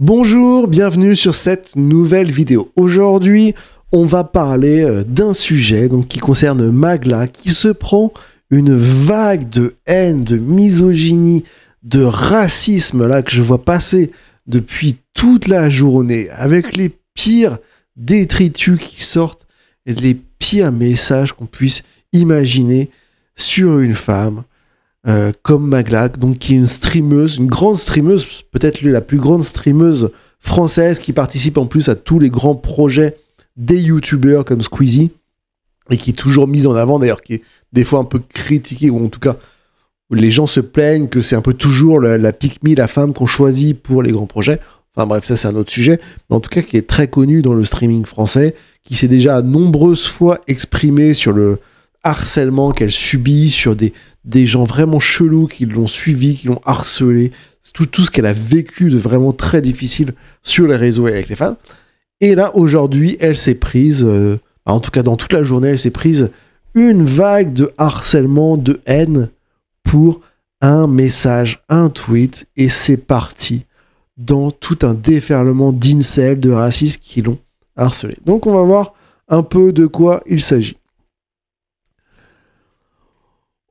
Bonjour, bienvenue sur cette nouvelle vidéo. Aujourd'hui, on va parler d'un sujet qui concerne Magla, qui se prend une vague de haine, de misogynie, de racisme là que je vois passer depuis toute la journée, avec les pires détritus qui sortent, et les pires messages qu'on puisse imaginer sur une femme. Comme Magla, qui est une streameuse, une grande streameuse, peut-être la plus grande streameuse française qui participe en plus à tous les grands projets des youtubeurs comme Squeezie et qui est toujours mise en avant, d'ailleurs qui est des fois un peu critiquée, ou en tout cas où les gens se plaignent que c'est un peu toujours la pick-me, la femme qu'on choisit pour les grands projets. Enfin bref, ça c'est un autre sujet, mais en tout cas qui est très connue dans le streaming français, qui s'est déjà nombreuses fois exprimée sur le harcèlement qu'elle subit, sur des gens vraiment chelous qui l'ont suivi, qui l'ont harcelé, tout ce qu'elle a vécu de vraiment très difficile sur les réseaux et avec les femmes. Et là, aujourd'hui, elle s'est prise, en tout cas dans toute la journée, elle s'est prise une vague de harcèlement, de haine pour un message, un tweet, et c'est parti dans tout un déferlement d'incels, de racistes qui l'ont harcelé. Donc on va voir un peu de quoi il s'agit.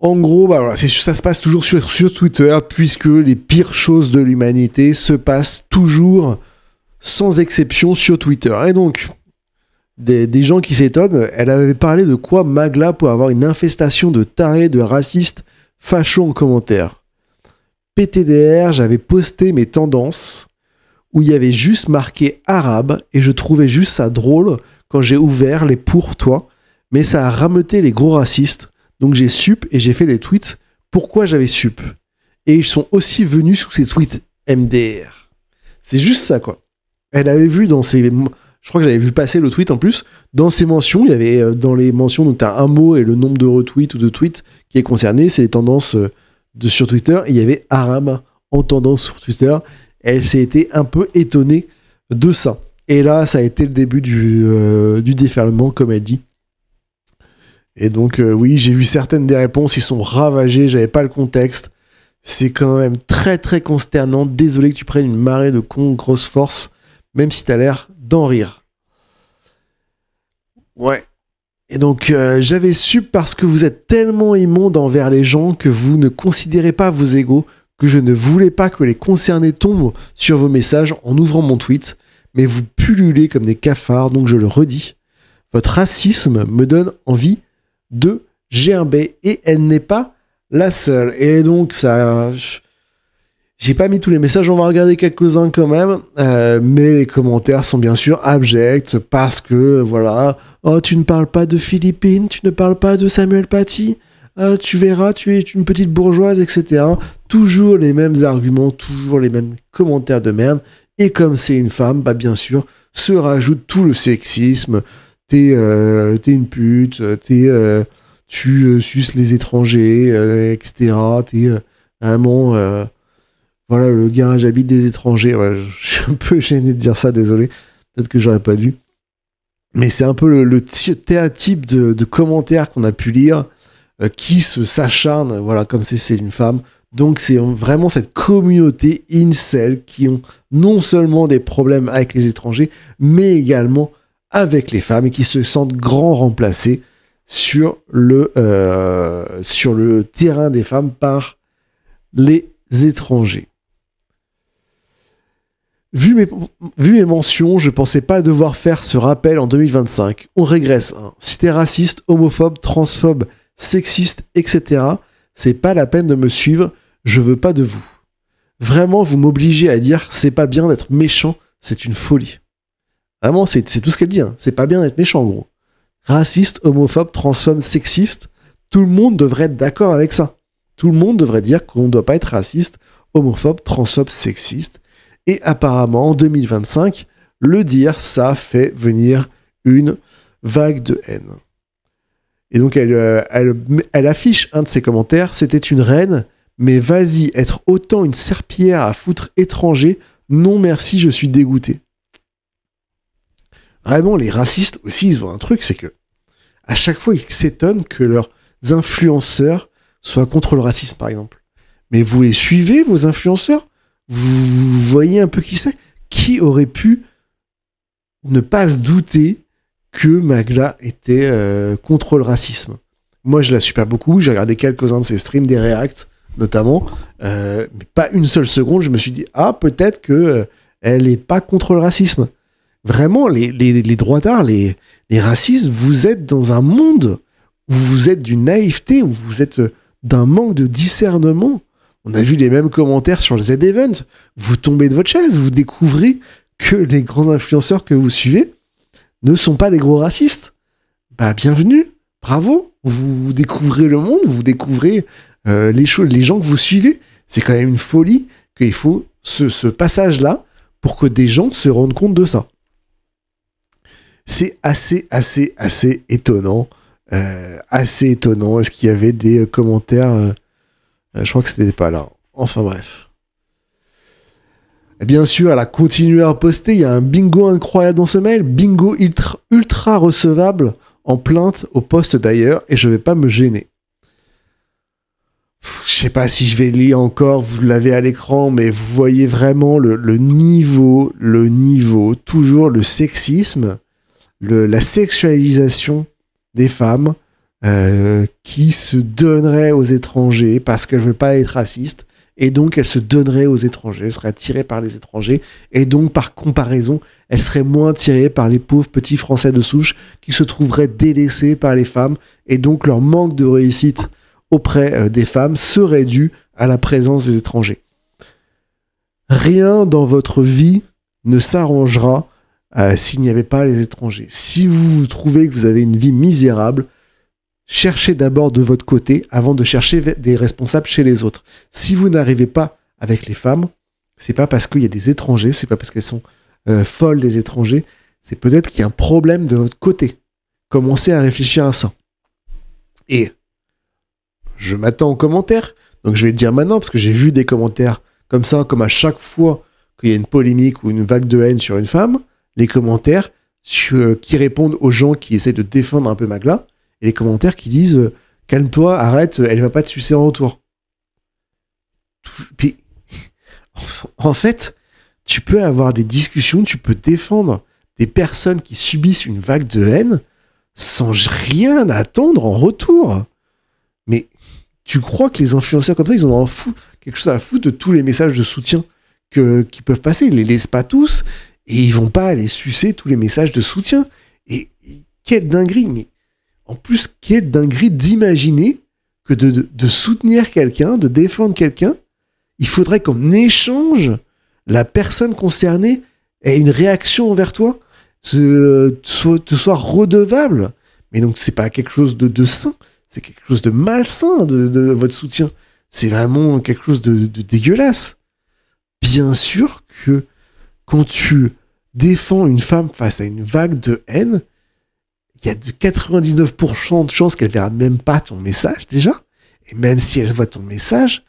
En gros, voilà, ça se passe toujours sur Twitter, puisque les pires choses de l'humanité se passent toujours, sans exception, sur Twitter. Et donc, des gens qui s'étonnent, elle avait parlé de quoi Magla pour avoir une infestation de tarés, de racistes, fachos en commentaire. PTDR, j'avais posté mes tendances, où il y avait juste marqué arabe, et je trouvais juste ça drôle quand j'ai ouvert les pour toi, mais ça a rameuté les gros racistes. Donc j'ai sup et j'ai fait des tweets pourquoi j'avais sup. Et ils sont aussi venus sous ces tweets MDR. C'est juste ça, quoi. Elle avait vu dans ses... Je crois que j'avais vu passer le tweet en plus. Dans ses mentions, il y avait dans les mentions, donc t'as un mot et le nombre de retweets ou de tweets qui est concerné. C'est les tendances sur Twitter. Et il y avait arabe en tendance sur Twitter. Elle s'est été un peu étonnée de ça. Et là, ça a été le début du déferlement, comme elle dit. Et donc, oui, j'ai vu certaines des réponses, ils sont ravagés, j'avais pas le contexte. C'est quand même très très consternant. Désolé que tu prennes une marée de cons, grosse force, même si t'as l'air d'en rire. Ouais. Et donc, j'avais su parce que vous êtes tellement immonde envers les gens que vous ne considérez pas vos égos, que je ne voulais pas que les concernés tombent sur vos messages en ouvrant mon tweet, mais vous pullulez comme des cafards, donc je le redis. Votre racisme me donne envie de gerber, et elle n'est pas la seule. Et donc ça, j'ai pas mis tous les messages, on va regarder quelques-uns quand même, mais les commentaires sont bien sûr abjects parce que voilà, oh tu ne parles pas de Philippines, tu ne parles pas de Samuel Paty, tu verras, tu es une petite bourgeoise, etc. Toujours les mêmes arguments, toujours les mêmes commentaires de merde. Et comme c'est une femme, bah bien sûr se rajoute tout le sexisme. T'es une pute, tu suces les étrangers, etc. T'es vraiment... voilà, le gars, j'habite des étrangers. Ouais, je suis un peu gêné de dire ça, désolé. Peut-être que j'aurais pas dû. Mais c'est un peu le type de commentaires qu'on a pu lire qui s'acharne, voilà, comme c'est une femme. Donc c'est vraiment cette communauté incel qui ont non seulement des problèmes avec les étrangers, mais également avec les femmes et qui se sentent grand remplacés sur le terrain des femmes par les étrangers. Vu mes mentions, je pensais pas devoir faire ce rappel en 2025. On régresse. Hein. Si t'es raciste, homophobe, transphobe, sexiste, etc., c'est pas la peine de me suivre. Je veux pas de vous. Vraiment, vous m'obligez à dire c'est pas bien d'être méchant, c'est une folie. Vraiment, c'est tout ce qu'elle dit. Hein. C'est pas bien d'être méchant, en gros. Raciste, homophobe, transphobe, sexiste, tout le monde devrait être d'accord avec ça. Tout le monde devrait dire qu'on ne doit pas être raciste, homophobe, transphobe, sexiste. Et apparemment, en 2025, le dire, ça fait venir une vague de haine. Et donc, elle affiche un de ses commentaires. C'était une reine, mais vas-y, être autant une serpillière à foutre étranger. Non, merci, je suis dégoûté. Vraiment, les racistes aussi, ils ont un truc, c'est que à chaque fois, ils s'étonnent que leurs influenceurs soient contre le racisme, par exemple. Mais vous les suivez, vos influenceurs ? Vous voyez un peu qui c'est ? Qui qui aurait pu ne pas se douter que Magla était contre le racisme? Moi, je la suis pas beaucoup. J'ai regardé quelques-uns de ses streams, des reacts, notamment. Mais pas une seule seconde, je me suis dit, peut-être que elle est pas contre le racisme. Vraiment, les droitards, les racistes, vous êtes dans un monde où vous êtes d'une naïveté, où vous êtes d'un manque de discernement. On a vu les mêmes commentaires sur le Z-Event. Vous tombez de votre chaise, vous découvrez que les grands influenceurs que vous suivez ne sont pas des gros racistes. Bienvenue, bravo. Vous découvrez le monde, vous découvrez les gens que vous suivez. C'est quand même une folie qu'il faut ce passage-là pour que des gens se rendent compte de ça. C'est assez étonnant. Assez étonnant. Est-ce qu'il y avait des commentaires je crois que c'était pas là. Enfin bref. Et bien sûr, elle a continué à poster. Il y a un bingo incroyable dans ce mail. Bingo ultra recevable en plainte au poste d'ailleurs. Et je vais pas me gêner. Je sais pas si je vais lire encore. Vous l'avez à l'écran. Mais vous voyez vraiment le niveau. Toujours le sexisme. La sexualisation des femmes. Qui se donnerait aux étrangers parce qu'elle veut pas être raciste et donc elle se donnerait aux étrangers, elle serait attirée par les étrangers et donc par comparaison elle serait moins attirée par les pauvres petits français de souche qui se trouveraient délaissés par les femmes et donc leur manque de réussite auprès des femmes serait dû à la présence des étrangers. Rien dans votre vie ne s'arrangera s'il n'y avait pas les étrangers. Si vous trouvez que vous avez une vie misérable, cherchez d'abord de votre côté avant de chercher des responsables chez les autres. Si vous n'arrivez pas avec les femmes, c'est pas parce qu'il y a des étrangers, c'est pas parce qu'elles sont folles des étrangers, c'est peut-être qu'il y a un problème de votre côté. Commencez à réfléchir à ça. Et je m'attends aux commentaires, donc je vais le dire maintenant parce que j'ai vu des commentaires comme ça, comme à chaque fois qu'il y a une polémique ou une vague de haine sur une femme, les commentaires qui répondent aux gens qui essaient de défendre un peu Magla, et les commentaires qui disent calme-toi, arrête, elle va pas te sucer en retour. Puis, en fait, tu peux avoir des discussions, tu peux défendre des personnes qui subissent une vague de haine sans rien attendre en retour. Mais tu crois que les influenceurs comme ça, ils ont quelque chose à foutre de tous les messages de soutien qui peuvent passer? Ils les laissent pas tous et ils vont pas aller sucer tous les messages de soutien. Et quelle dinguerie, mais en plus, quelle dinguerie d'imaginer que de soutenir quelqu'un, de défendre quelqu'un, il faudrait qu'en échange, la personne concernée ait une réaction envers toi, te soit redevable. Mais donc, c'est pas quelque chose de sain, c'est quelque chose de malsain de votre soutien. C'est vraiment quelque chose de dégueulasse. Bien sûr que quand tu défends une femme face à une vague de haine, il y a de 99% de chances qu'elle verra même pas ton message déjà. Et même si elle voit ton message,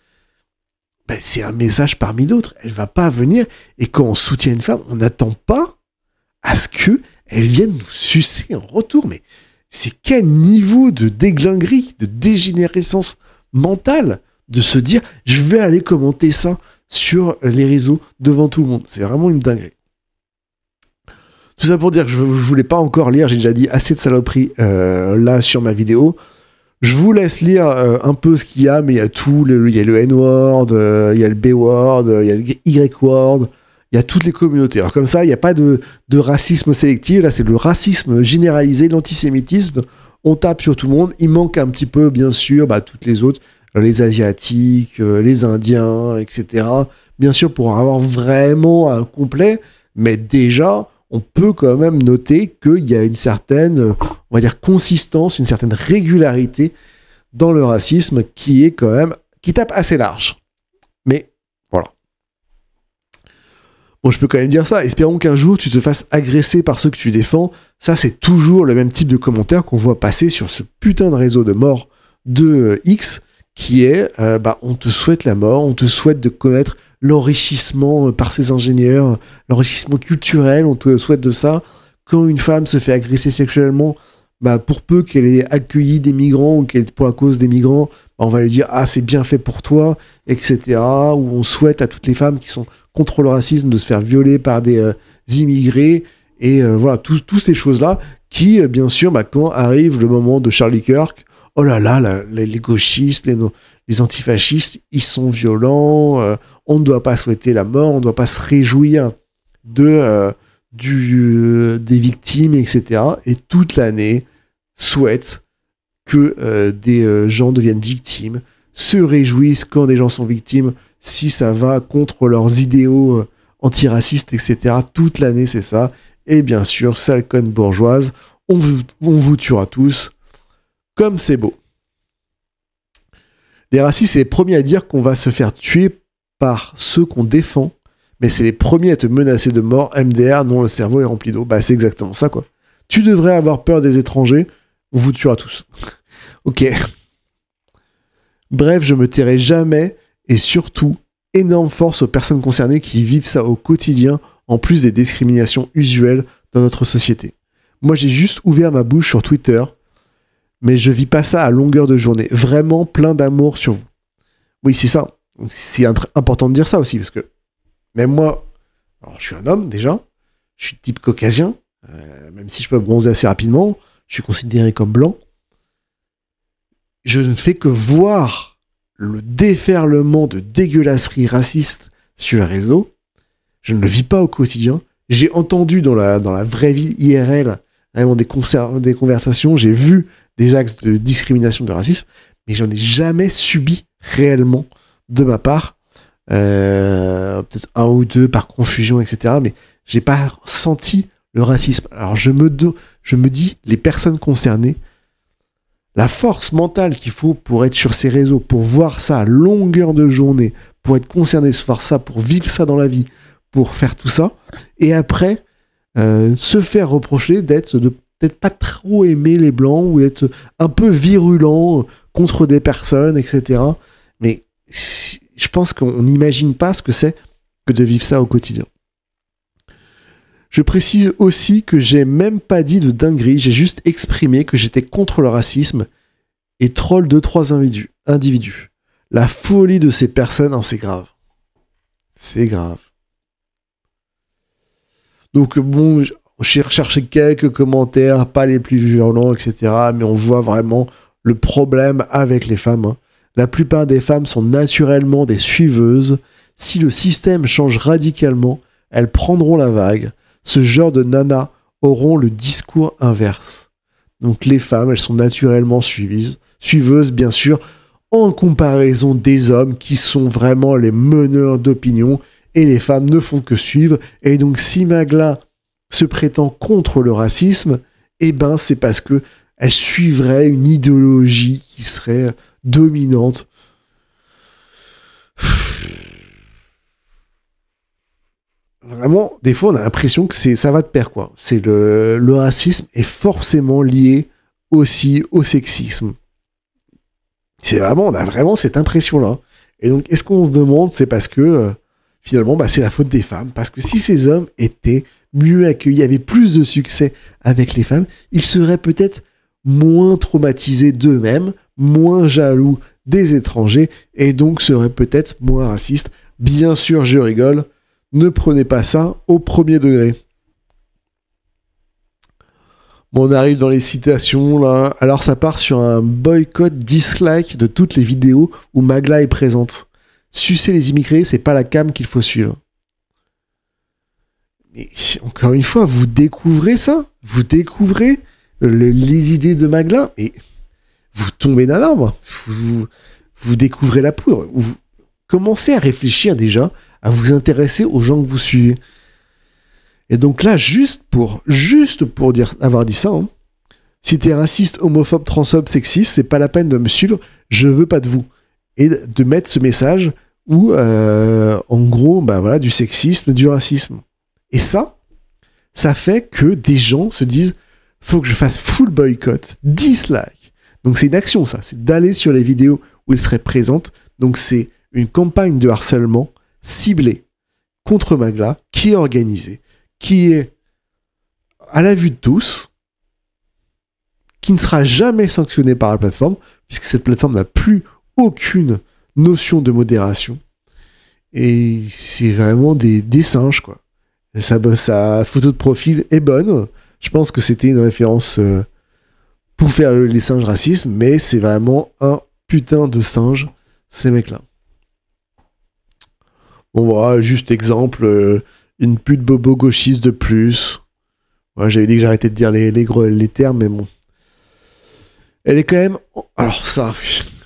c'est un message parmi d'autres. Elle va pas venir. Et quand on soutient une femme, on n'attend pas à ce qu'elle vienne nous sucer en retour. Mais c'est quel niveau de déglinguerie, de dégénérescence mentale de se dire je vais aller commenter ça sur les réseaux devant tout le monde. C'est vraiment une dinguerie. Tout ça pour dire que je voulais pas encore lire, j'ai déjà dit assez de saloperies là sur ma vidéo. Je vous laisse lire un peu ce qu'il y a, mais il y a tout, il y a le N-word, il y a le B-word, il y a le Y-word, il y a toutes les communautés. Alors comme ça, il n'y a pas de racisme sélectif, là c'est le racisme généralisé, l'antisémitisme, on tape sur tout le monde. Il manque un petit peu, bien sûr, toutes les autres, les Asiatiques, les Indiens, etc. Bien sûr, pour avoir vraiment un complet, mais déjà, on peut quand même noter qu'il y a une certaine, on va dire, consistance, une certaine régularité dans le racisme qui est quand même, qui tape assez large. Mais voilà. Bon, je peux quand même dire ça. Espérons qu'un jour tu te fasses agresser par ceux que tu défends. Ça, c'est toujours le même type de commentaire qu'on voit passer sur ce putain de réseau de mort de X, qui est, on te souhaite la mort, on te souhaite de connaître l'enrichissement par ces ingénieurs, l'enrichissement culturel, on te souhaite de ça. Quand une femme se fait agresser sexuellement, pour peu qu'elle ait accueilli des migrants ou qu'elle pour la cause des migrants, on va lui dire c'est bien fait pour toi, etc. Ou on souhaite à toutes les femmes qui sont contre le racisme, de se faire violer par des immigrés, et voilà, toutes ces choses-là qui, bien sûr, quand arrive le moment de Charlie Kirk, oh là là, les gauchistes, les antifascistes, ils sont violents, on ne doit pas souhaiter la mort, on ne doit pas se réjouir des victimes, etc. Et toute l'année souhaite que des gens deviennent victimes, se réjouissent quand des gens sont victimes, si ça va contre leurs idéaux antiracistes, etc. Toute l'année, c'est ça. Et bien sûr, sale conne bourgeoise, on vous tuera tous, comme c'est beau. Les racistes, c'est les premiers à dire qu'on va se faire tuer par ceux qu'on défend, mais c'est les premiers à te menacer de mort. MDR, non, le cerveau est rempli d'eau. Bah, c'est exactement ça, quoi. Tu devrais avoir peur des étrangers, on vous tuera tous. Ok. Bref, je me tairai jamais, et surtout, énorme force aux personnes concernées qui vivent ça au quotidien, en plus des discriminations usuelles dans notre société. Moi, j'ai juste ouvert ma bouche sur Twitter, mais je vis pas ça à longueur de journée. Vraiment plein d'amour sur vous. Oui, c'est ça. C'est important de dire ça aussi, parce que même moi, alors je suis un homme déjà, je suis de type caucasien, même si je peux bronzer assez rapidement, je suis considéré comme blanc. Je ne fais que voir le déferlement de dégueulasseries racistes sur les réseaux. Je ne le vis pas au quotidien. J'ai entendu dans la vraie vie IRL vraiment des conversations, j'ai vu des actes de discrimination, de racisme, mais j'en ai jamais subi réellement de ma part. Peut-être un ou deux par confusion, etc. Mais j'ai pas senti le racisme. Alors je me dis, les personnes concernées, la force mentale qu'il faut pour être sur ces réseaux, pour voir ça à longueur de journée, pour être concerné, se faire ça, pour vivre ça dans la vie, pour faire tout ça, et après se faire reprocher d'être peut-être pas trop aimer les blancs ou être un peu virulent contre des personnes, etc. Mais je pense qu'on n'imagine pas ce que c'est que de vivre ça au quotidien. Je précise aussi que j'ai même pas dit de dinguerie, j'ai juste exprimé que j'étais contre le racisme et troll 2-3 individus. La folie de ces personnes, c'est grave. C'est grave. Donc bon, j'ai recherché quelques commentaires, pas les plus violents, etc. Mais on voit vraiment le problème avec les femmes. La plupart des femmes sont naturellement des suiveuses. Si le système change radicalement, elles prendront la vague. Ce genre de nanas auront le discours inverse. Donc les femmes, elles sont naturellement suiveuses, bien sûr, en comparaison des hommes qui sont vraiment les meneurs d'opinion. Et les femmes ne font que suivre. Et donc si Magla se prétend contre le racisme, eh ben c'est parce que elle suivrait une idéologie qui serait dominante. Vraiment, des fois, on a l'impression que ça va de pair, quoi. C'est le racisme est forcément lié aussi au sexisme. On a vraiment cette impression-là. Et donc, est-ce qu'on se demande, c'est parce que finalement, c'est la faute des femmes. Parce que si ces hommes étaient mieux accueillis, avaient plus de succès avec les femmes, ils seraient peut-être moins traumatisés d'eux-mêmes, moins jaloux des étrangers, et donc seraient peut-être moins racistes. Bien sûr, je rigole. Ne prenez pas ça au premier degré. Bon, on arrive dans les citations, là. Alors, ça part sur un boycott dislike de toutes les vidéos où Magla est présente. Sucer les immigrés, c'est pas la cam qu'il faut suivre. Mais, encore une fois, vous découvrez ça? Vous découvrez les idées de Magla? Et vous tombez d'un arbre. Vous découvrez la poudre. Vous commencez à réfléchir déjà, à vous intéresser aux gens que vous suivez. Et donc là, juste pour avoir dit ça, si t'es raciste, homophobe, transphobe, sexiste, c'est pas la peine de me suivre, je veux pas de vous. Et de mettre ce message où, en gros, du sexisme, du racisme. Et ça fait que des gens se disent, faut que je fasse full boycott, dislike. Donc c'est une action, ça, c'est d'aller sur les vidéos où ils seraient présentes. Donc c'est une campagne de harcèlement ciblée contre Magla, qui est organisée, qui est à la vue de tous, qui ne sera jamais sanctionnée par la plateforme, puisque cette plateforme n'a plus aucune notion de modération. Et c'est vraiment des singes, quoi. Sa photo de profil est bonne. Je pense que c'était une référence pour faire les singes racistes, mais c'est vraiment un putain de singe, ces mecs-là. Bon, voilà, juste exemple, une pute bobo gauchiste de plus. Ouais, j'avais dit que j'arrêtais de dire les termes, mais bon. Elle est quand même... Alors ça,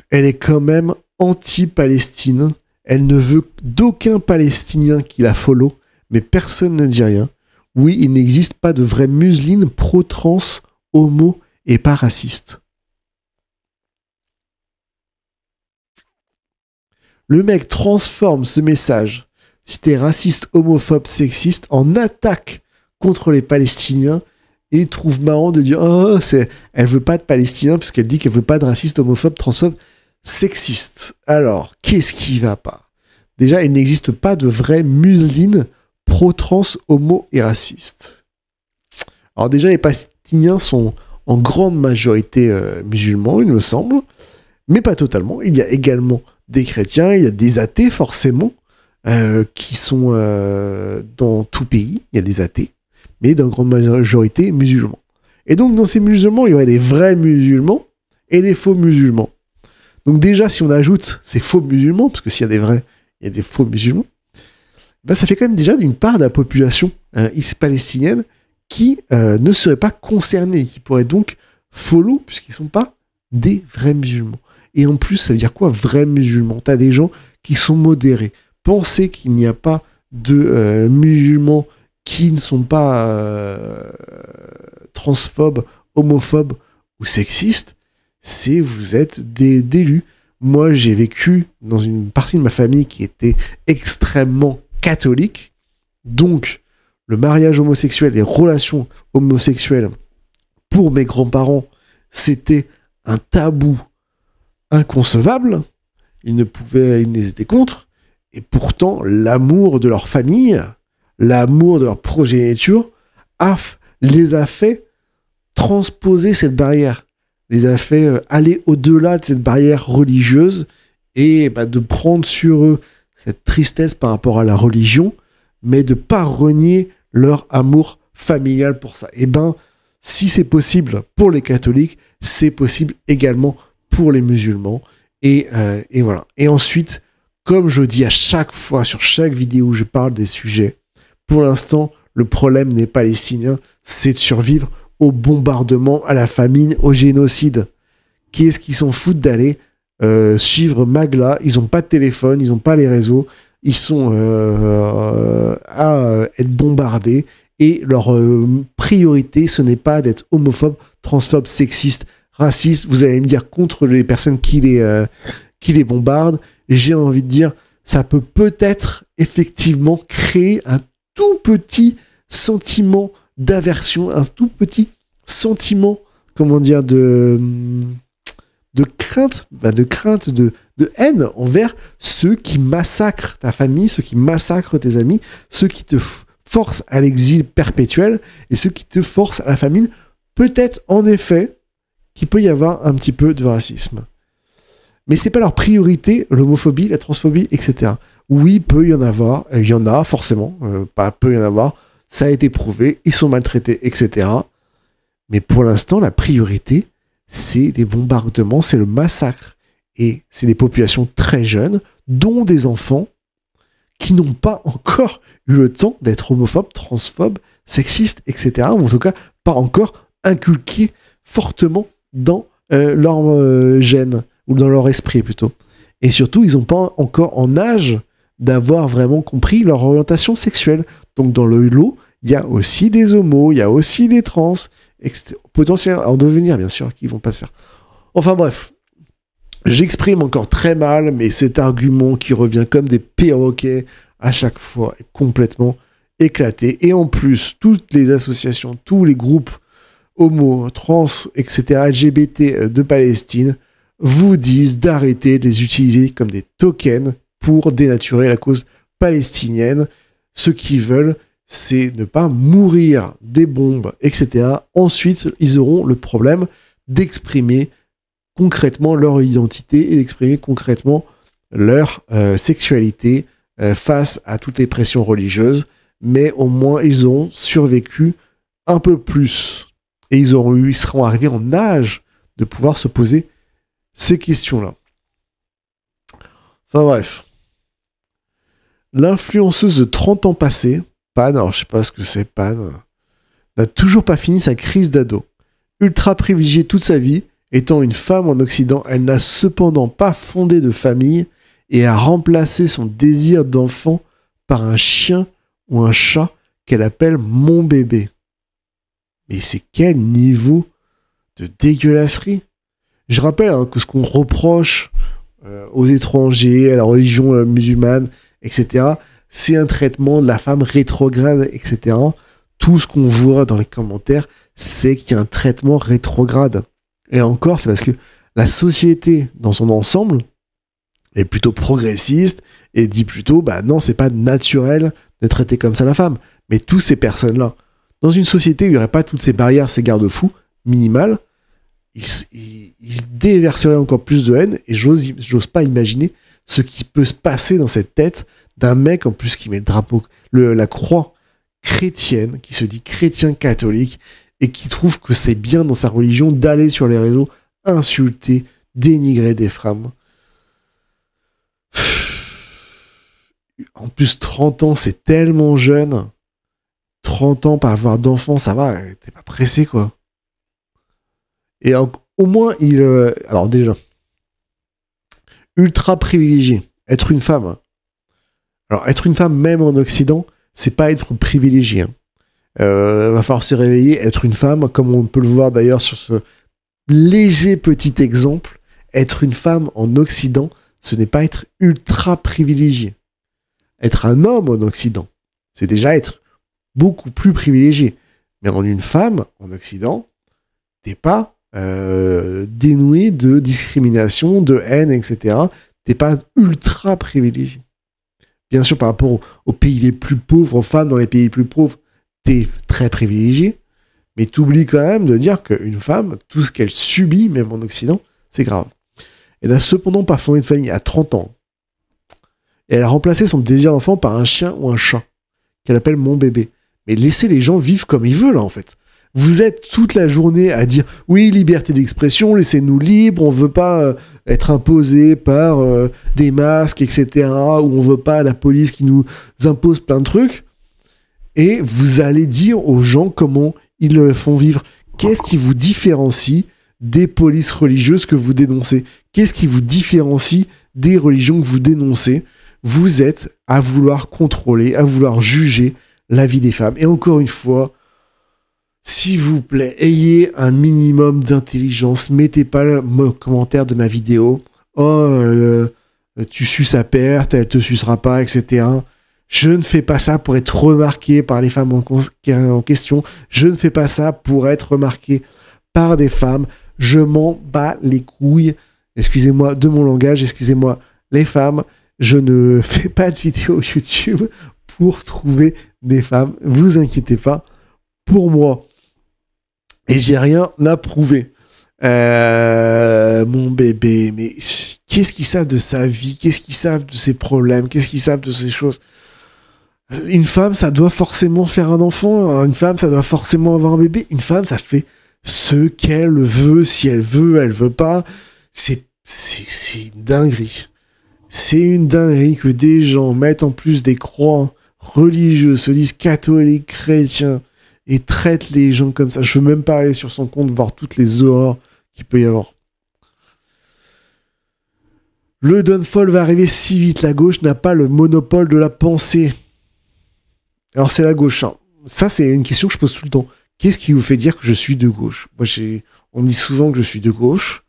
elle est quand même anti-Palestine. Elle ne veut d'aucun Palestinien qui la follow, mais personne ne dit rien. Oui, il n'existe pas de vraie museline pro-trans, homo et pas raciste. Le mec transforme ce message, si t'es raciste, homophobe, sexiste, en attaque contre les Palestiniens et trouve marrant de dire oh, elle veut pas de Palestiniens puisqu'elle dit qu'elle veut pas de raciste, homophobe, transphobe, sexiste. Alors, qu'est-ce qui va pas? Déjà, il n'existe pas de vraie museline pro-trans, homo et raciste. Alors déjà, les Palestiniens sont en grande majorité musulmans, il me semble, mais pas totalement. Il y a également des chrétiens, il y a des athées forcément, qui sont dans tout pays, il y a des athées, mais dans grande majorité musulmans. Et donc dans ces musulmans, il y aurait des vrais musulmans et des faux musulmans. Donc déjà, si on ajoute ces faux musulmans, parce que s'il y a des vrais, il y a des faux musulmans, ben ça fait quand même déjà une part de la population palestinienne qui ne serait pas concernée, qui pourrait donc follow, puisqu'ils ne sont pas des vrais musulmans. Et en plus, ça veut dire quoi, vrais musulmans? T'as des gens qui sont modérés. Pensez qu'il n'y a pas de musulmans qui ne sont pas transphobes, homophobes ou sexistes, c'est vous êtes d'élus. Moi, j'ai vécu dans une partie de ma famille qui était extrêmement catholique. Donc, le mariage homosexuel, les relations homosexuelles, pour mes grands-parents, c'était un tabou inconcevable. Ils étaient contre. Et pourtant, l'amour de leur famille, l'amour de leur progéniture, les a fait transposer cette barrière, les a fait aller au-delà de cette barrière religieuse et de prendre sur eux cette tristesse par rapport à la religion, mais de ne pas renier leur amour familial pour ça. Et si c'est possible pour les catholiques, c'est possible également pour les musulmans. Et voilà. Et ensuite, comme je dis à chaque fois, sur chaque vidéo où je parle des sujets, pour l'instant, le problème n'est palestinien, c'est de survivre au bombardement, à la famine, au génocide. Qui est-ce qui s'en foutent d'aller suivre Magla? Ils n'ont pas de téléphone, ils n'ont pas les réseaux, ils sont à être bombardés, et leur priorité, ce n'est pas d'être homophobe, transphobe, sexiste, raciste. Vous allez me dire contre les personnes qui les bombardent. J'ai envie de dire, ça peut peut-être effectivement créer un tout petit sentiment d'aversion, un tout petit sentiment, de crainte, de haine envers ceux qui massacrent ta famille, ceux qui massacrent tes amis, ceux qui te forcent à l'exil perpétuel et ceux qui te forcent à la famine. Peut-être, en effet, qu'il peut y avoir un petit peu de racisme. Mais c'est pas leur priorité, l'homophobie, la transphobie, etc. Oui, peut y en avoir, il y en a forcément, pas peut y en avoir, ça a été prouvé, ils sont maltraités, etc. Mais pour l'instant, la priorité, c'est les bombardements, c'est le massacre. Et c'est des populations très jeunes, dont des enfants, qui n'ont pas encore eu le temps d'être homophobes, transphobes, sexistes, etc. Ou en tout cas, pas encore inculqués fortement dans leur gène, ou dans leur esprit plutôt. Et surtout, ils sont pas encore en âge d'avoir vraiment compris leur orientation sexuelle. Donc dans le lot, il y a aussi des homos, il y a aussi des trans, potentiellement à en devenir bien sûr, qui vont pas se faire. Enfin bref, j'exprime encore très mal, mais cet argument qui revient comme des perroquets à chaque fois est complètement éclaté. Et en plus, toutes les associations, tous les groupes homo, trans, etc., LGBT de Palestine vous disent d'arrêter de les utiliser comme des tokens pour dénaturer la cause palestinienne. Ce qu'ils veulent, c'est ne pas mourir des bombes, etc. Ensuite, ils auront le problème d'exprimer concrètement leur identité et d'exprimer concrètement leur sexualité face à toutes les pressions religieuses, mais au moins ils ont survécu un peu plus. Et ils seront arrivés en âge de pouvoir se poser ces questions-là. Enfin bref. L'influenceuse de 30 ans passés, Pan, alors je sais pas ce que c'est Pan, n'a toujours pas fini sa crise d'ado. Ultra privilégiée toute sa vie, étant une femme en Occident, elle n'a cependant pas fondé de famille et a remplacé son désir d'enfant par un chien ou un chat qu'elle appelle mon bébé. Mais c'est quel niveau de dégueulasserie. Je rappelle que ce qu'on reproche aux étrangers, à la religion musulmane, etc., c'est un traitement de la femme rétrograde, etc. Tout ce qu'on voit dans les commentaires, c'est qu'il y a un traitement rétrograde. Et encore, c'est parce que la société, dans son ensemble, est plutôt progressiste et dit plutôt, bah non, c'est pas naturel de traiter comme ça la femme. Mais tous ces personnes-là, dans une société où il n'y aurait pas toutes ces barrières, ces garde-fous minimales, ils déverseraient encore plus de haine, et j'ose pas imaginer ce qui peut se passer dans cette tête d'un mec en plus qui met le drapeau, la croix chrétienne, qui se dit chrétien catholique, et qui trouve que c'est bien dans sa religion d'aller sur les réseaux insulter, dénigrer des femmes. En plus, 30 ans, c'est tellement jeune. 30 ans, pas avoir d'enfant, ça va, t'es pas pressé, quoi. Et au moins, alors déjà, ultra privilégié, être une femme. Alors, être une femme, même en Occident, c'est pas être privilégié. Va falloir se réveiller, être une femme, comme on peut le voir d'ailleurs sur ce léger petit exemple, être une femme en Occident, ce n'est pas être ultra privilégié. Être un homme en Occident, c'est déjà être beaucoup plus privilégié. Mais en une femme, en Occident, t'es pas dénoué de discrimination, de haine, etc. T'es pas ultra privilégié. Bien sûr, par rapport aux pays les plus pauvres, aux femmes dans les pays les plus pauvres, t'es très privilégié, mais t'oublies quand même de dire qu'une femme, tout ce qu'elle subit, même en Occident, c'est grave. Elle a cependant pas fondé de famille à 30 ans. Et elle a remplacé son désir d'enfant par un chien ou un chat, qu'elle appelle mon bébé. Mais laissez les gens vivre comme ils veulent, en fait. Vous êtes toute la journée à dire « Oui, liberté d'expression, laissez-nous libres, on veut pas être imposé par des masques, etc. » ou on veut pas la police qui nous impose plein de trucs. Et vous allez dire aux gens comment ils le font vivre. Qu'est-ce qui vous différencie des polices religieuses que vous dénoncez? Qu'est-ce qui vous différencie des religions que vous dénoncez? Vous êtes à vouloir contrôler, à vouloir juger la vie des femmes. Et encore une fois, s'il vous plaît, ayez un minimum d'intelligence. Mettez pas le commentaire de ma vidéo. Oh, tu suces sa perte, elle te sucera pas, etc. Je ne fais pas ça pour être remarqué par les femmes en question. Je ne fais pas ça pour être remarqué par des femmes. Je m'en bats les couilles. Excusez-moi de mon langage, excusez-moi les femmes. Je ne fais pas de vidéo YouTube pour trouver des femmes. Vous inquiétez pas pour moi. Et j'ai rien à prouver. Mon bébé, mais qu'est-ce qu'ils savent de sa vie? Qu'est-ce qu'ils savent de ses problèmes? Qu'est-ce qu'ils savent de ces choses? Une femme, ça doit forcément faire un enfant. Une femme, ça doit forcément avoir un bébé. Une femme, ça fait ce qu'elle veut. Si elle veut pas. C'est une dinguerie. C'est une dinguerie que des gens mettent en plus des croix religieux, se disent catholiques, chrétiens, et traitent les gens comme ça. Je veux même pas aller sur son compte voir toutes les horreurs qu'il peut y avoir. Le downfall va arriver si vite. La gauche n'a pas le monopole de la pensée. Alors c'est la gauche. Hein. Ça, c'est une question que je pose tout le temps. Qu'est-ce qui vous fait dire que je suis de gauche? Moi, on me dit souvent que je suis de gauche.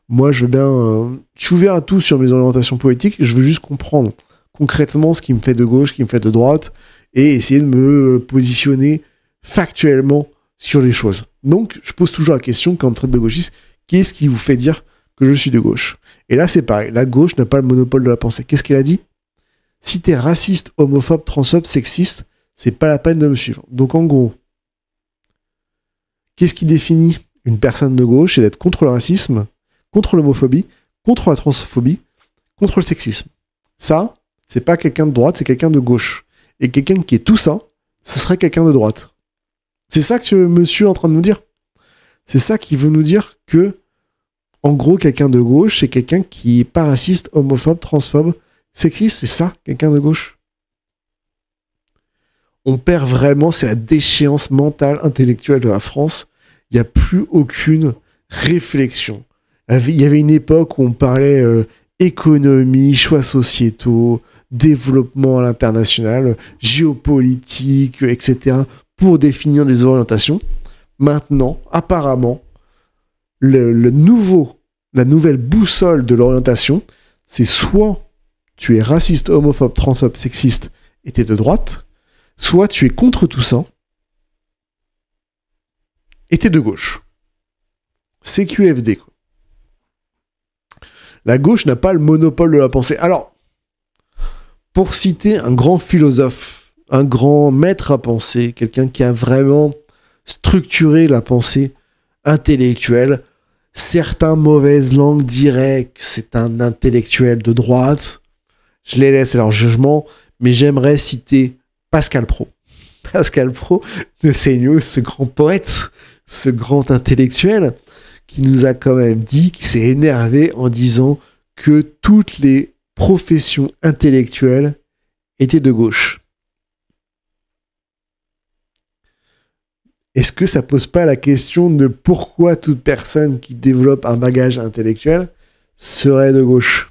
Moi, je veux bien... je suis ouvert à tout sur mes orientations politiques. Je veux juste comprendre concrètement ce qui me fait de gauche, ce qui me fait de droite, et essayer de me positionner factuellement sur les choses. Donc, je pose toujours la question, quand on me traite de gauchiste, qu'est-ce qui vous fait dire que je suis de gauche? Et là, c'est pareil. La gauche n'a pas le monopole de la pensée. Qu'est-ce qu'elle a dit? Si t'es raciste, homophobe, transphobe, sexiste, c'est pas la peine de me suivre. Donc, en gros, qu'est-ce qui définit une personne de gauche? C'est d'être contre le racisme, contre l'homophobie, contre la transphobie, contre le sexisme. Ça, c'est pas quelqu'un de droite, c'est quelqu'un de gauche. Et quelqu'un qui est tout ça, ce serait quelqu'un de droite. C'est ça que monsieur est en train de nous dire. C'est ça qui veut nous dire que, en gros, quelqu'un de gauche, c'est quelqu'un qui est pas raciste, homophobe, transphobe, sexiste, c'est ça, quelqu'un de gauche. On perd vraiment, c'est la déchéance mentale, intellectuelle de la France. Il n'y a plus aucune réflexion. Il y avait une époque où on parlait économie, choix sociétaux, développement à l'international, géopolitique, etc., pour définir des orientations. Maintenant, apparemment, la nouvelle boussole de l'orientation, c'est soit tu es raciste, homophobe, transphobe, sexiste et t'es de droite, soit tu es contre tout ça et t'es de gauche. CQFD, quoi. La gauche n'a pas le monopole de la pensée. Alors, pour citer un grand philosophe, un grand maître à penser, quelqu'un qui a vraiment structuré la pensée intellectuelle, certains mauvaises langues diraient que c'est un intellectuel de droite. Je les laisse à leur jugement, mais j'aimerais citer Pascal Praud. Pascal Praud de CNews, ce grand poète, ce grand intellectuel, qui nous a quand même dit, qui s'est énervé en disant que toutes les professions intellectuelles étaient de gauche. Est-ce que ça pose pas la question de pourquoi toute personne qui développe un bagage intellectuel serait de gauche?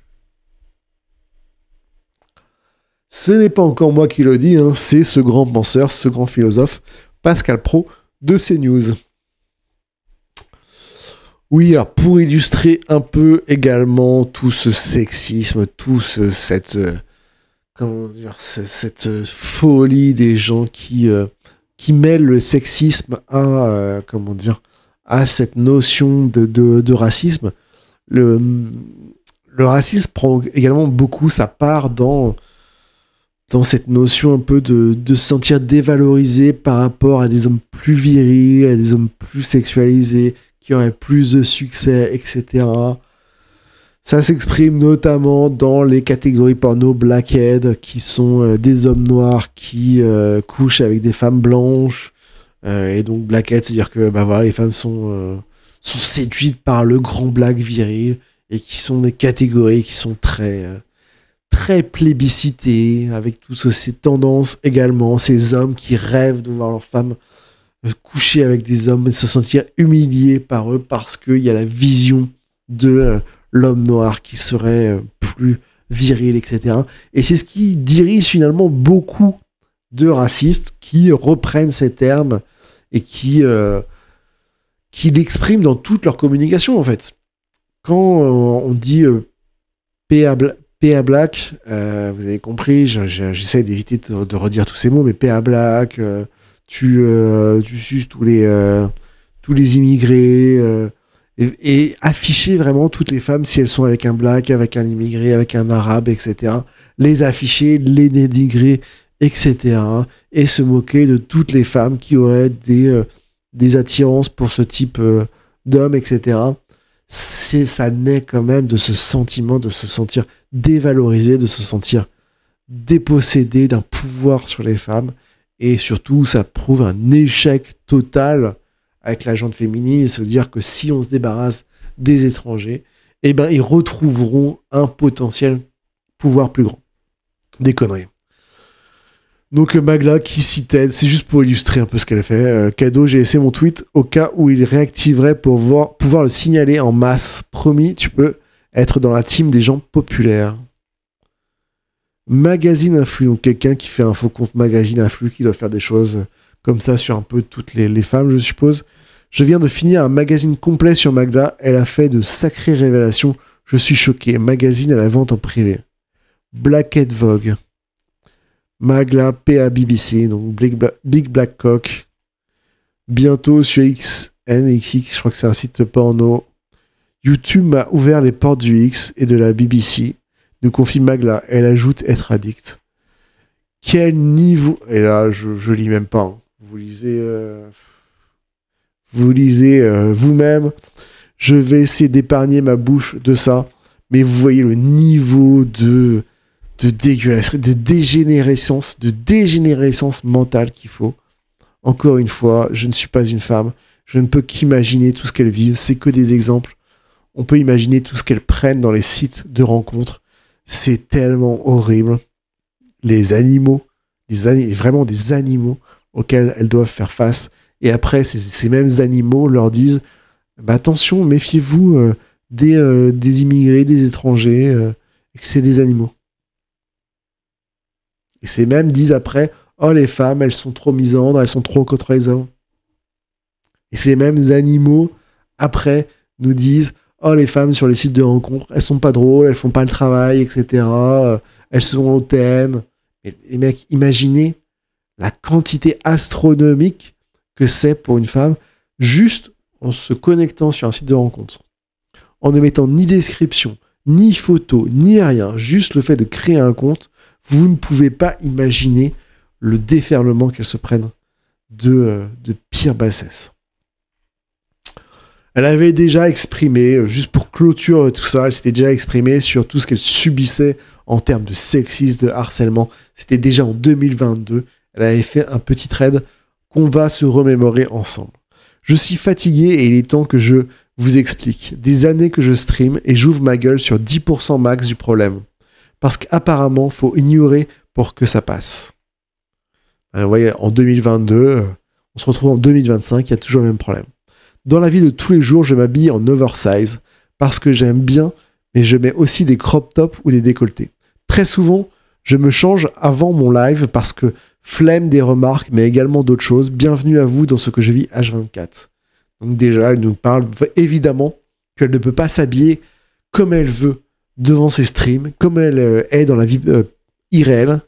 Ce n'est pas encore moi qui le dis, hein, c'est ce grand penseur, ce grand philosophe, Pascal Praud de CNews. Oui, alors pour illustrer un peu également tout ce sexisme, cette folie des gens qui mêlent le sexisme à cette notion de racisme. Le racisme prend également beaucoup sa part dans cette notion un peu de se sentir dévalorisé par rapport à des hommes plus virils, à des hommes plus sexualisés, qui auraient plus de succès, etc. Ça s'exprime notamment dans les catégories porno blackhead, qui sont des hommes noirs qui couchent avec des femmes blanches. Et donc blackhead, c'est-à-dire que les femmes sont séduites par le grand black viril, et qui sont des catégories qui sont très plébiscitées, avec toutes ces tendances également, ces hommes qui rêvent de voir leurs femmes coucher avec des hommes et se sentir humiliés par eux parce qu'il y a la vision de l'homme noir qui serait plus viril, etc. Et c'est ce qui dirige finalement beaucoup de racistes qui reprennent ces termes et qui l'expriment dans toute leur communication, en fait. Quand on dit PA Black, vous avez compris, j'essaie d'éviter de redire tous ces mots, mais PA Black... tu suces tous les immigrés et afficher vraiment toutes les femmes, si elles sont avec un black, avec un immigré, avec un arabe, etc. Les afficher, les dénigrer, etc. Et se moquer de toutes les femmes qui auraient des attirances pour ce type d'hommes, etc. Ça naît quand même de ce sentiment de se sentir dévalorisé, de se sentir dépossédé d'un pouvoir sur les femmes. Et surtout, ça prouve un échec total avec la gente féminine, et se dire que si on se débarrasse des étrangers, eh ben, ils retrouveront un potentiel pouvoir plus grand. Des conneries. Donc Magla qui citait, c'est juste pour illustrer un peu ce qu'elle fait. Cadeau, j'ai laissé mon tweet au cas où il réactiverait pour pouvoir le signaler en masse. Promis, tu peux être dans la team des gens populaires. Magazine Influx, donc quelqu'un qui fait un faux compte Magazine Influx, qui doit faire des choses comme ça sur un peu toutes les femmes, je suppose. Je viens de finir un magazine complet sur Magla, elle a fait de sacrées révélations, je suis choqué. Magazine à la vente en privé. Blackhead Vogue. Magla PA BBC, donc Big Black Cock. Bientôt sur XNXX, je crois que c'est un site porno. YouTube m'a ouvert les portes du X et de la BBC. Nous confie Magla, elle ajoute être addict. Quel niveau... Et là, je lis même pas. Hein. Vous lisez vous-même. Je vais essayer d'épargner ma bouche de ça. Mais vous voyez le niveau de de dégueulasserie, de dégénérescence mentale qu'il faut. Encore une fois, je ne suis pas une femme. Je ne peux qu'imaginer tout ce qu'elles vivent. C'est que des exemples. On peut imaginer tout ce qu'elles prennent dans les sites de rencontres. C'est tellement horrible. Les animaux, vraiment des animaux auxquels elles doivent faire face. Et après, ces mêmes animaux leur disent attention, méfiez-vous des immigrés, des étrangers, et que c'est des animaux. Et ces mêmes disent après oh, les femmes, elles sont trop misandres, elles sont trop contre les hommes. Et ces mêmes animaux, après, nous disent oh, les femmes sur les sites de rencontres, elles sont pas drôles, elles font pas le travail, etc. Elles sont hautaines. Et les mecs, imaginez la quantité astronomique que c'est pour une femme, juste en se connectant sur un site de rencontre, en ne mettant ni description, ni photo, ni rien, juste le fait de créer un compte, vous ne pouvez pas imaginer le déferlement qu'elles se prennent de pire bassesse. Elle avait déjà exprimé, juste pour clôture tout ça, elle s'était déjà exprimée sur tout ce qu'elle subissait en termes de sexisme, de harcèlement. C'était déjà en 2022. Elle avait fait un petit thread qu'on va se remémorer ensemble. Je suis fatigué et il est temps que je vous explique. Des années que je stream et j'ouvre ma gueule sur 10% max du problème. Parce qu'apparemment, faut ignorer pour que ça passe. Vous voyez, en 2022, on se retrouve en 2025, il y a toujours le même problème. Dans la vie de tous les jours, je m'habille en oversize parce que j'aime bien, mais je mets aussi des crop tops ou des décolletés. Très souvent, je me change avant mon live parce que flemme des remarques, mais également d'autres choses. Bienvenue à vous dans ce que je vis H24. Donc déjà, elle nous parle évidemment qu'elle ne peut pas s'habiller comme elle veut devant ses streams, comme elle est dans la vie réelle,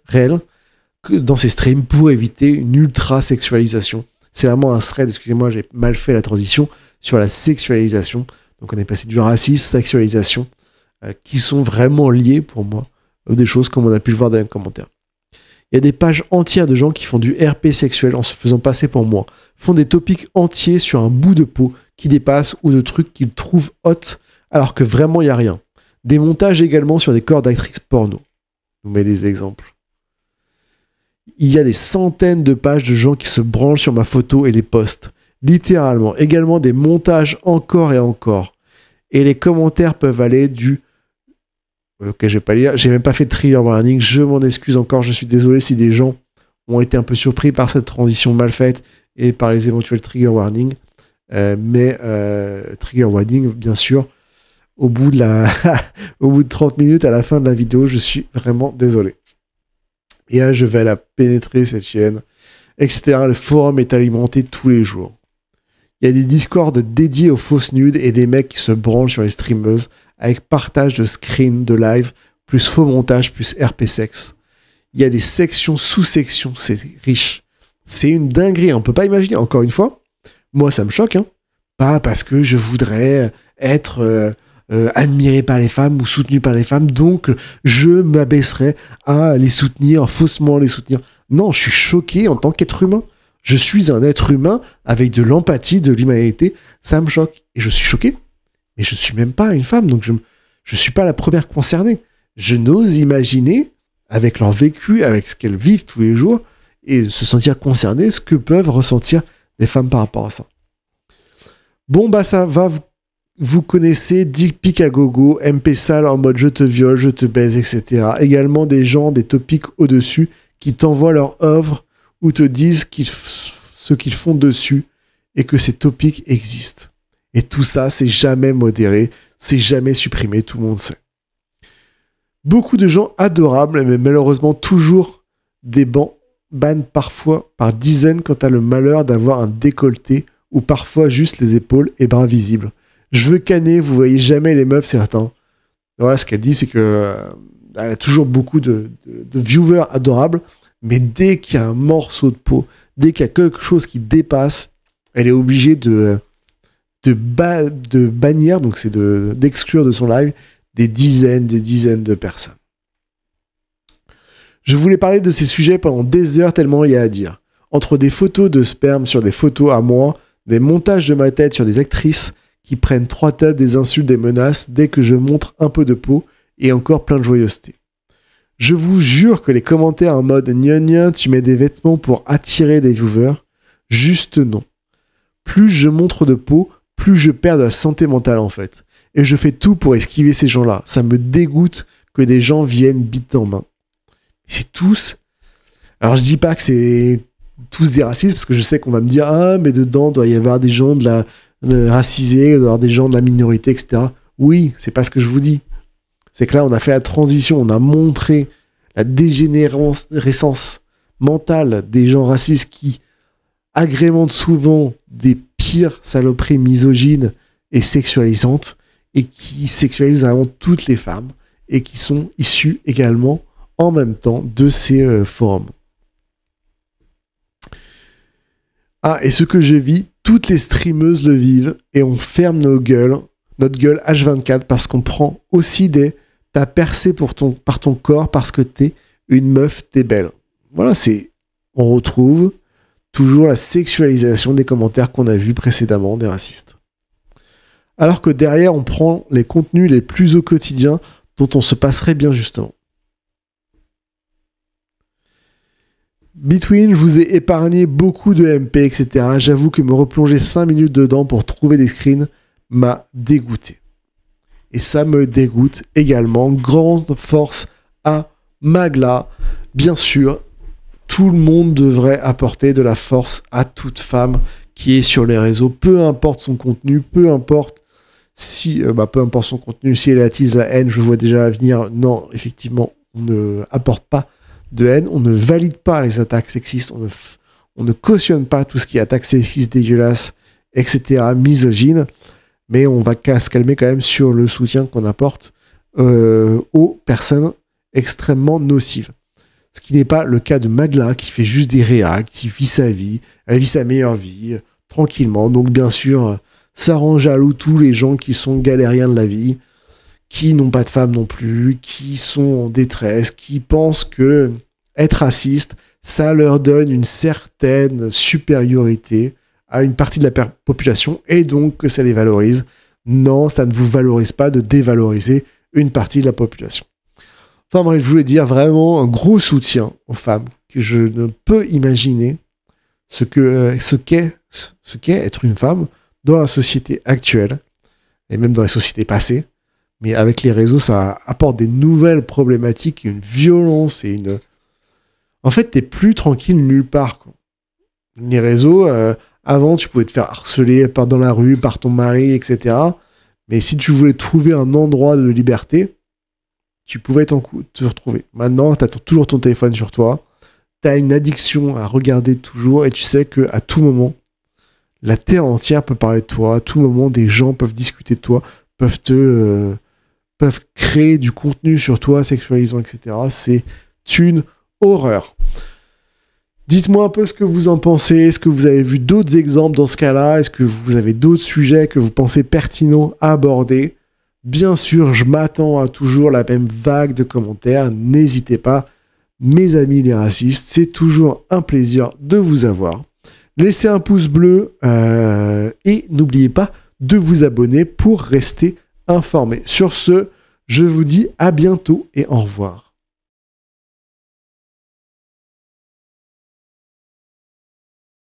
dans ses streams, pour éviter une ultra-sexualisation. C'est vraiment un thread, excusez-moi, j'ai mal fait la transition, sur la sexualisation. Donc on est passé du racisme, sexualisation, qui sont vraiment liés pour moi, des choses comme on a pu le voir dans les commentaires. Il y a des pages entières de gens qui font du RP sexuel en se faisant passer pour moi, font des topics entiers sur un bout de peau qui dépasse ou de trucs qu'ils trouvent hot alors que vraiment il n'y a rien. Des montages également sur des corps d'actrices porno. Je vous mets des exemples. Il y a des centaines de pages de gens qui se branlent sur ma photo et les postent. Littéralement. Également des montages encore et encore. Et les commentaires peuvent aller du... Ok, je vais pas lire. J'ai même pas fait de trigger warning. Je m'en excuse encore. Je suis désolé si des gens ont été un peu surpris par cette transition mal faite et par les éventuels trigger warnings. Mais trigger warning, bien sûr, au bout de 30 minutes à la fin de la vidéo, je suis vraiment désolé. Et là, je vais la pénétrer, cette chaîne, etc. Le forum est alimenté tous les jours. Il y a des discords dédiés aux fausses nudes et des mecs qui se branlent sur les streameuses avec partage de screen, de live, plus faux montage, plus RP sexe. Il y a des sections, sous-sections, c'est riche. C'est une dinguerie, on peut pas imaginer. Encore une fois, moi, ça me choque, hein. Pas parce que je voudrais être... admiré par les femmes ou soutenu par les femmes, donc je m'abaisserai à les soutenir, faussement les soutenir. Non, je suis choqué en tant qu'être humain. Je suis un être humain avec de l'empathie, de l'humanité. Ça me choque. Et je suis choqué. Mais je ne suis même pas une femme, donc je ne suis pas la première concernée. Je n'ose imaginer, avec leur vécu, avec ce qu'elles vivent tous les jours, et se sentir concerné, ce que peuvent ressentir les femmes par rapport à ça. Bon, bah ça va... Vous connaissez Dick Pic à gogo, MP sale en mode je te viole, je te baise, etc. Également des gens, des topics au-dessus qui t'envoient leur œuvre ou te disent ce qu'ils font dessus et que ces topics existent. Et tout ça, c'est jamais modéré, c'est jamais supprimé, tout le monde sait. Beaucoup de gens adorables, mais malheureusement toujours des bannent parfois par dizaines quand t'as le malheur d'avoir un décolleté ou parfois juste les épaules et bras visibles. Je veux canner, vous voyez jamais les meufs, certains. Voilà, ce qu'elle dit, c'est que elle a toujours beaucoup de viewers adorables, mais dès qu'il y a un morceau de peau, dès qu'il y a quelque chose qui dépasse, elle est obligée de bannir, donc c'est d'exclure de son live des dizaines de personnes. Je voulais parler de ces sujets pendant des heures tellement il y a à dire. Entre des photos de sperme sur des photos à moi, des montages de ma tête sur des actrices qui prennent 3 tubs, des insultes, des menaces dès que je montre un peu de peau et encore plein de joyeuseté. Je vous jure que les commentaires en mode gna gna, tu mets des vêtements pour attirer des viewers, juste non. Plus je montre de peau, plus je perds de la santé mentale en fait. Et je fais tout pour esquiver ces gens-là. Ça me dégoûte que des gens viennent bite en main. C'est tous... Alors je dis pas que c'est tous des racistes, parce que je sais qu'on va me dire « Ah, mais dedans, il doit y avoir des gens racisés, il doit y avoir des gens de la minorité, etc. » Oui, c'est pas ce que je vous dis. C'est que là, on a fait la transition, on a montré la dégénérescence mentale des gens racistes qui agrémentent souvent des pires saloperies misogynes et sexualisantes, et qui sexualisent vraiment toutes les femmes, et qui sont issus également, en même temps, de ces forums. Ah, et ce que je vis, toutes les streameuses le vivent, et on ferme notre gueule H24, parce qu'on prend aussi t'as percé par ton corps, parce que t'es une meuf, t'es belle. Voilà, on retrouve toujours la sexualisation des commentaires qu'on a vus précédemment des racistes. Alors que derrière, on prend les contenus les plus au quotidien dont on se passerait bien justement. Between, je vous ai épargné beaucoup de MP, etc. J'avoue que me replonger 5 minutes dedans pour trouver des screens m'a dégoûté. Et ça me dégoûte également. Grande force à Magla. Bien sûr, tout le monde devrait apporter de la force à toute femme qui est sur les réseaux, peu importe son contenu, peu importe son contenu, si elle attise la haine, je vois déjà à venir. Non, effectivement, on ne apporte pas de haine, on ne valide pas les attaques sexistes, on ne cautionne pas tout ce qui est attaque sexiste dégueulasse, etc., misogyne, mais on va se calmer quand même sur le soutien qu'on apporte aux personnes extrêmement nocives. Ce qui n'est pas le cas de Magla, qui fait juste des réacts, qui vit sa vie, elle vit sa meilleure vie, tranquillement. Donc bien sûr, ça rend jaloux tous les gens qui sont galériens de la vie, qui n'ont pas de femme non plus, qui sont en détresse, qui pensent que être raciste, ça leur donne une certaine supériorité à une partie de la population, et donc que ça les valorise. Non, ça ne vous valorise pas de dévaloriser une partie de la population. Enfin bref, je voulais dire vraiment un gros soutien aux femmes, que je ne peux imaginer ce qu'est être une femme dans la société actuelle, et même dans les sociétés passées. Mais avec les réseaux, ça apporte des nouvelles problématiques, une violence et une... En fait, t'es plus tranquille nulle part, quoi. Les réseaux, avant, tu pouvais te faire harceler dans la rue, par ton mari, etc. Mais si tu voulais trouver un endroit de liberté, tu pouvais te retrouver. Maintenant, tu as toujours ton téléphone sur toi, tu as une addiction à regarder toujours, et tu sais qu'à tout moment, la terre entière peut parler de toi, à tout moment, des gens peuvent discuter de toi, peuvent créer du contenu sur toi, sexualisant, etc. C'est une horreur. Dites-moi un peu ce que vous en pensez. Est-ce que vous avez vu d'autres exemples dans ce cas-là? Est-ce que vous avez d'autres sujets que vous pensez pertinents à aborder? Bien sûr, je m'attends à toujours la même vague de commentaires. N'hésitez pas, mes amis les racistes. C'est toujours un plaisir de vous avoir. Laissez un pouce bleu et n'oubliez pas de vous abonner pour rester informé. Sur ce, je vous dis à bientôt et au revoir.